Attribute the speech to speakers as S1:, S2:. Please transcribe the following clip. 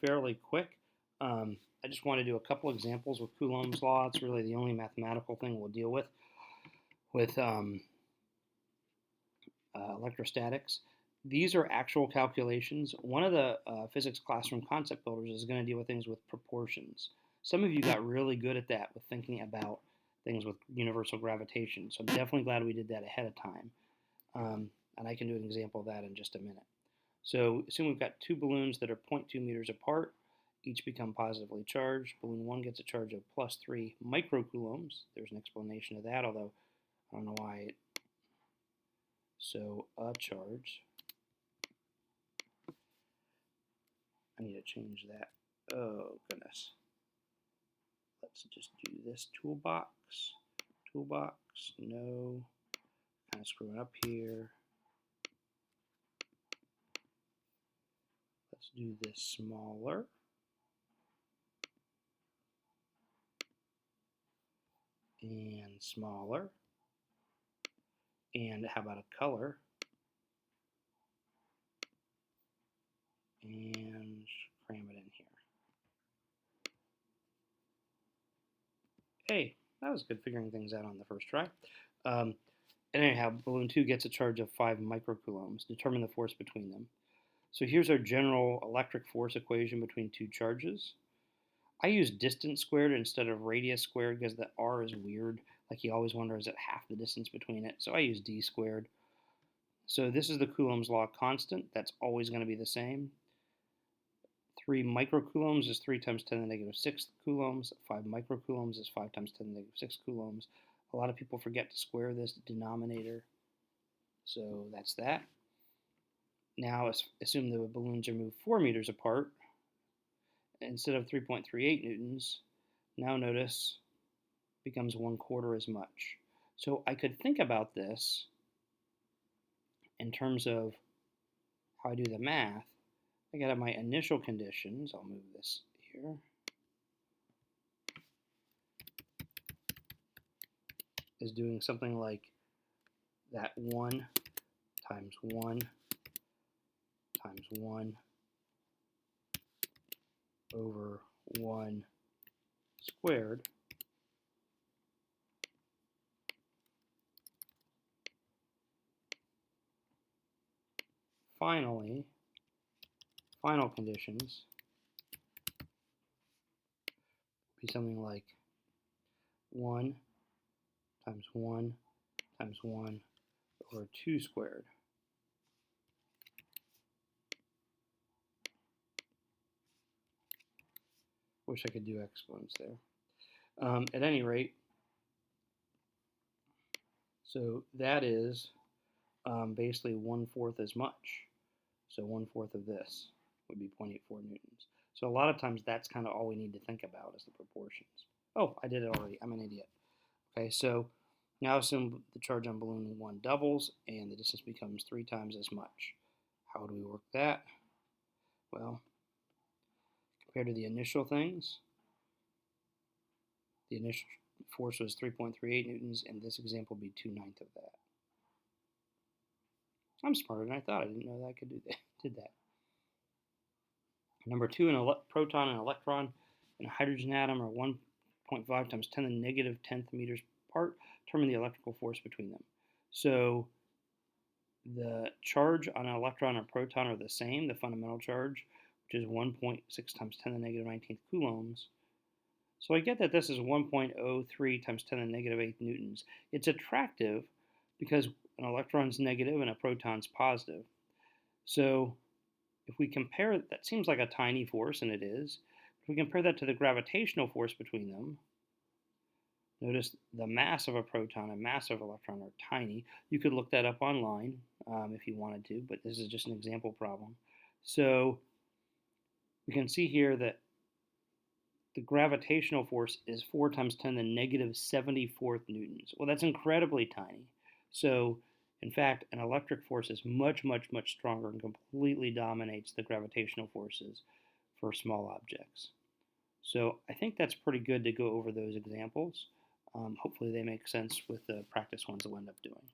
S1: fairly quick. I just want to do a couple examples with Coulomb's law. It's really the only mathematical thing we'll deal with electrostatics. These are actual calculations. One of the physics classroom concept builders is going to deal with things with proportions. Some of you got really good at that with thinking about things with universal gravitation. So I'm definitely glad we did that ahead of time. And I can do an example of that in just a minute. So assume we've got two balloons that are 0.2 meters apart. Each become positively charged. Balloon 1 gets a charge of plus 3 microcoulombs. There's an explanation of that, although I don't know why. So a charge. I need to change that. Oh, goodness. Let's just do this toolbox. Toolbox, no. Kind of screwing up here. Let's do this smaller. And smaller. And how about a color? And cram it in here. Hey, that was good figuring things out on the first try. And anyhow, balloon 2 gets a charge of 5 microcoulombs. Determine the force between them. So here's our general electric force equation between two charges. I use distance squared instead of radius squared because the r is weird. Like you always wonder, is it half the distance between it? So I use d squared. So this is the Coulomb's law constant. That's always going to be the same. 3 microcoulombs is 3 times 10 to the negative 6 coulombs. 5 microcoulombs is 5 times 10 to the negative 6 coulombs. A lot of people forget to square this denominator. So that's that. Now assume the balloons are moved 4 meters apart. Instead of 3.38 newtons, now notice becomes 1/4 as much. So I could think about this in terms of how I do the math. I got my initial conditions. I'll move this here. Is doing something like that 1 times 1 times 1 over 1 squared finally, final conditions be something like 1 times 1 times 1 over 2 squared. Wish I could do exponents there. At any rate, so that is basically 1/4 as much. So 1/4 of this would be 0.84 newtons. So a lot of times that's kind of all we need to think about is the proportions. Oh, I did it already. I'm an idiot. Okay, so now assume the charge on balloon 1 doubles and the distance becomes 3 times as much. How do we work that? Well, compared to the initial things, the initial force was 3.38 newtons, and this example would be 2/9 of that. I'm smarter than I thought. I didn't know that I could do that. Did that. Number 2, a proton and electron and a hydrogen atom are 1.5 times 10 to the negative 10th meters apart. Determine the electrical force between them. So the charge on an electron and proton are the same, the fundamental charge, which is 1.6 times 10 to the negative 19th coulombs. So I get that this is 1.03 times 10 to the negative 8th newtons. It's attractive because an electron's negative and a proton's positive. So if we compare, that seems like a tiny force, and it is. If we compare that to the gravitational force between them, notice the mass of a proton and mass of an electron are tiny. You could look that up online if you wanted to, but this is just an example problem. So we can see here that the gravitational force is 4 times 10 to the negative 74th newtons. Well, that's incredibly tiny. So, in fact, an electric force is much, much, much stronger and completely dominates the gravitational forces for small objects. So I think that's pretty good to go over those examples. Hopefully they make sense with the practice ones that we'll end up doing.